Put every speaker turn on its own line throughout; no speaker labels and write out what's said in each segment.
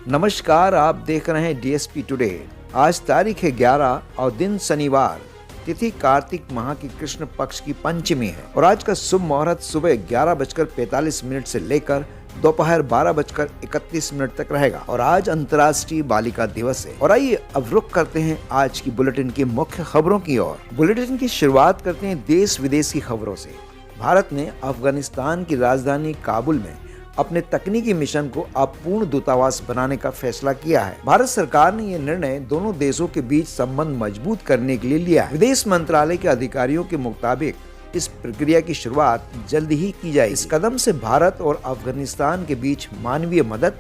नमस्कार, आप देख रहे हैं डीएसपी टुडे। आज तारीख है 11 और दिन शनिवार, तिथि कार्तिक माह की कृष्ण पक्ष की पंचमी है और आज का शुभ मुहूर्त सुबह 11:45 से लेकर दोपहर 12:31 तक रहेगा और आज अंतर्राष्ट्रीय बालिका दिवस है। और आइए अब रुख करते हैं आज की बुलेटिन की मुख्य खबरों की ओर। बुलेटिन की शुरुआत करते हैं देश विदेश की खबरों से। भारत ने अफगानिस्तान की राजधानी काबुल में अपने तकनीकी मिशन को अपूर्ण दूतावास बनाने का फैसला किया है। भारत सरकार ने यह निर्णय दोनों देशों के बीच संबंध मजबूत करने के लिए लिया है। विदेश मंत्रालय के अधिकारियों के मुताबिक इस प्रक्रिया की शुरुआत जल्द ही की जाएगी। इस कदम से भारत और अफगानिस्तान के बीच मानवीय मदद,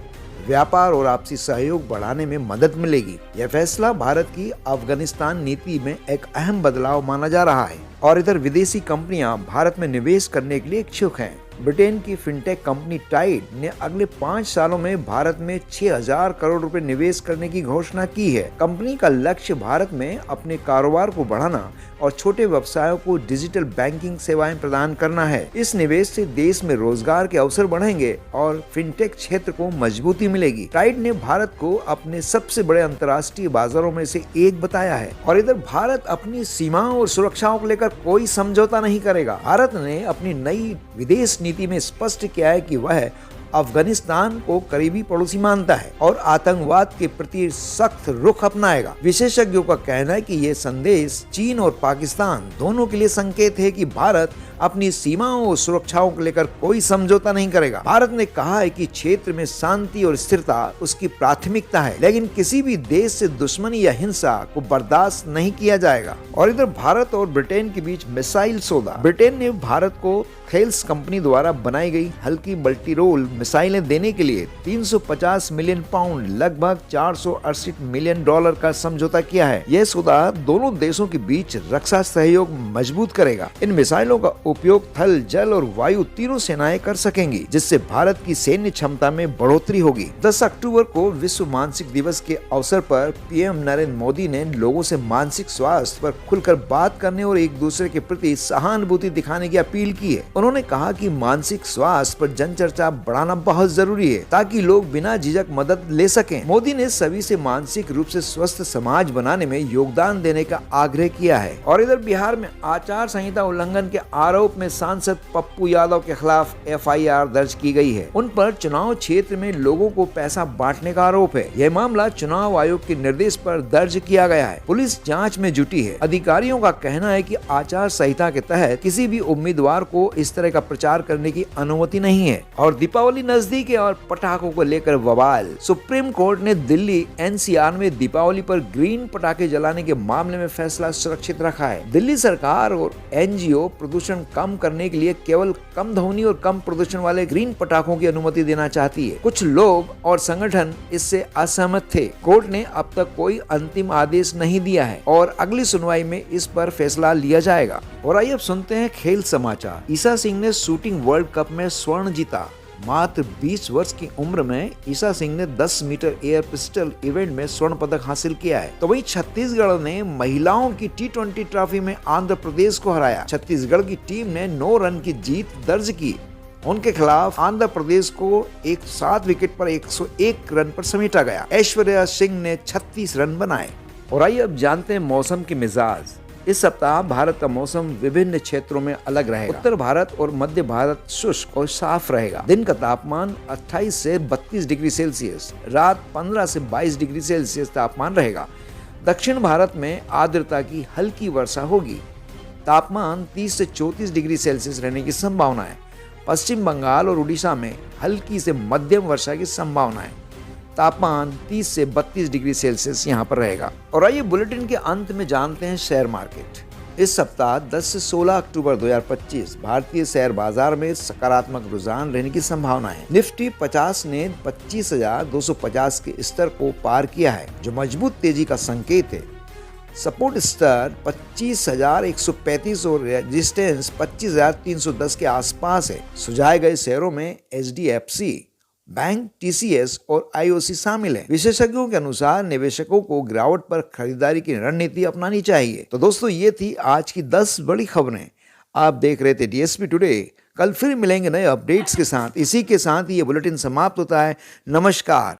व्यापार और आपसी सहयोग बढ़ाने में मदद मिलेगी। यह फैसला भारत की अफगानिस्तान नीति में एक अहम बदलाव माना जा रहा है और इधर विदेशी कंपनियां भारत में निवेश करने के लिए इच्छुक हैं। ब्रिटेन की फिनटेक कंपनी टाइड ने अगले 5 सालों में भारत में 6,000 करोड़ रुपए निवेश करने की घोषणा की है। कंपनी का लक्ष्य भारत में अपने कारोबार को बढ़ाना और छोटे व्यवसायों को डिजिटल बैंकिंग सेवाएं प्रदान करना है। इस निवेश से देश में रोजगार के अवसर बढ़ेंगे और फिनटेक क्षेत्र को मजबूती मिलेगी। टाइड ने भारत को अपने सबसे बड़े अंतर्राष्ट्रीय बाजारों में से एक बताया है और इधर भारत अपनी सीमाओं और सुरक्षाओं को लेकर कोई समझौता नहीं करेगा। भारत ने अपनी नई विदेश नीति में स्पष्ट किया है कि वह अफगानिस्तान को करीबी पड़ोसी मानता है और आतंकवाद के प्रति सख्त रुख अपनाएगा। विशेषज्ञों का कहना है कि ये संदेश चीन और पाकिस्तान दोनों के लिए संकेत है कि भारत अपनी सीमाओं और सुरक्षाओं को लेकर कोई समझौता नहीं करेगा। भारत ने कहा है कि क्षेत्र में शांति और स्थिरता उसकी प्राथमिकता है, लेकिन किसी भी देश से दुश्मनी या हिंसा को बर्दाश्त नहीं किया जाएगा। और इधर भारत और ब्रिटेन के बीच मिसाइल सौदा। ब्रिटेन ने भारत को थेल्स कंपनी द्वारा बनाई गई हल्की मल्टी रोल मिसाइलें देने के लिए 350 मिलियन पाउंड लगभग $468 मिलियन का समझौता किया है। यह सौदा दोनों देशों के बीच रक्षा सहयोग मजबूत करेगा। इन मिसाइलों का उपयोग थल, जल और वायु तीनों सेनाएं कर सकेंगी, जिससे भारत की सैन्य क्षमता में बढ़ोतरी होगी। 10 अक्टूबर को विश्व मानसिक दिवस के अवसर पर पीएम नरेंद्र मोदी ने लोगों से मानसिक स्वास्थ्य पर खुलकर बात करने और एक दूसरे के प्रति सहानुभूति दिखाने की अपील की है। उन्होंने कहा कि मानसिक स्वास्थ्य पर जनचर्चा बढ़ाना बहुत जरूरी है ताकि लोग बिना झिझक मदद ले सकें। मोदी ने सभी से मानसिक रूप से स्वस्थ समाज बनाने में योगदान देने का आग्रह किया है। और इधर बिहार में आचार संहिता उल्लंघन के आरोप में सांसद पप्पू यादव के खिलाफ एफआईआर दर्ज की गई है। उन पर चुनाव क्षेत्र में लोगों को पैसा बांटने का आरोप है। यह मामला चुनाव आयोग के निर्देश पर दर्ज किया गया है। पुलिस जांच में जुटी है। अधिकारियों का कहना है कि आचार संहिता के तहत किसी भी उम्मीदवार को इस तरह का प्रचार करने की अनुमति नहीं है। और दीपावली नजदीक है और पटाखों को लेकर बवाल। सुप्रीम कोर्ट ने दिल्ली एनसीआर में दीपावली पर ग्रीन पटाखे जलाने के मामले में फैसला सुरक्षित रखा है। दिल्ली सरकार और एनजीओ प्रदूषण कम करने के लिए केवल कम ध्वनि और कम प्रदूषण वाले ग्रीन पटाखों की अनुमति देना चाहती है। कुछ लोग और संगठन इससे असहमत थे। कोर्ट ने अब तक कोई अंतिम आदेश नहीं दिया है और अगली सुनवाई में इस पर फैसला लिया जाएगा। और आइए अब सुनते हैं खेल समाचार। ईसा सिंह ने शूटिंग वर्ल्ड कप में स्वर्ण जीता। मात्र 20 वर्ष की उम्र में ईसा सिंह ने 10 मीटर एयर पिस्टल इवेंट में स्वर्ण पदक हासिल किया है। तो वहीं छत्तीसगढ़ ने महिलाओं की T20 ट्रॉफी में आंध्र प्रदेश को हराया। छत्तीसगढ़ की टीम ने 9 रन की जीत दर्ज की। उनके खिलाफ आंध्र प्रदेश को 7 विकेट पर 101 रन पर समेटा गया। ऐश्वर्या सिंह ने 36 रन बनाए। और आइए अब जानते हैं मौसम के मिजाज। इस सप्ताह भारत का मौसम विभिन्न क्षेत्रों में अलग रहेगा। उत्तर भारत और मध्य भारत शुष्क और साफ रहेगा। दिन का तापमान 28 से 32 डिग्री सेल्सियस, रात 15 से 22 डिग्री सेल्सियस तापमान रहेगा। दक्षिण भारत में आर्द्रता की हल्की वर्षा होगी। तापमान 30 से 34 डिग्री सेल्सियस रहने की संभावना है। पश्चिम बंगाल और उड़ीसा में हल्की से मध्यम वर्षा की संभावना है। तापमान 30 से 32 डिग्री सेल्सियस यहाँ पर रहेगा। और आइए बुलेटिन के अंत में जानते हैं शेयर मार्केट। इस सप्ताह 10 से 16 अक्टूबर 2025 भारतीय शेयर बाजार में सकारात्मक रुझान रहने की संभावना है। निफ्टी 50 ने 25,250 के स्तर को पार किया है, जो मजबूत तेजी का संकेत है। सपोर्ट स्तर 25,135 और रेजिस्टेंस 25,310 के आसपास है। सुझाए गए शेयरों में HDFC बैंक, TCS और IOC शामिल है। विशेषज्ञों के अनुसार निवेशकों को गिरावट पर खरीदारी की रणनीति अपनानी चाहिए। तो दोस्तों, ये थी आज की 10 बड़ी खबरें। आप देख रहे थे DSP टुडे। कल फिर मिलेंगे नए अपडेट्स के साथ। इसी के साथ ये बुलेटिन समाप्त होता है। नमस्कार।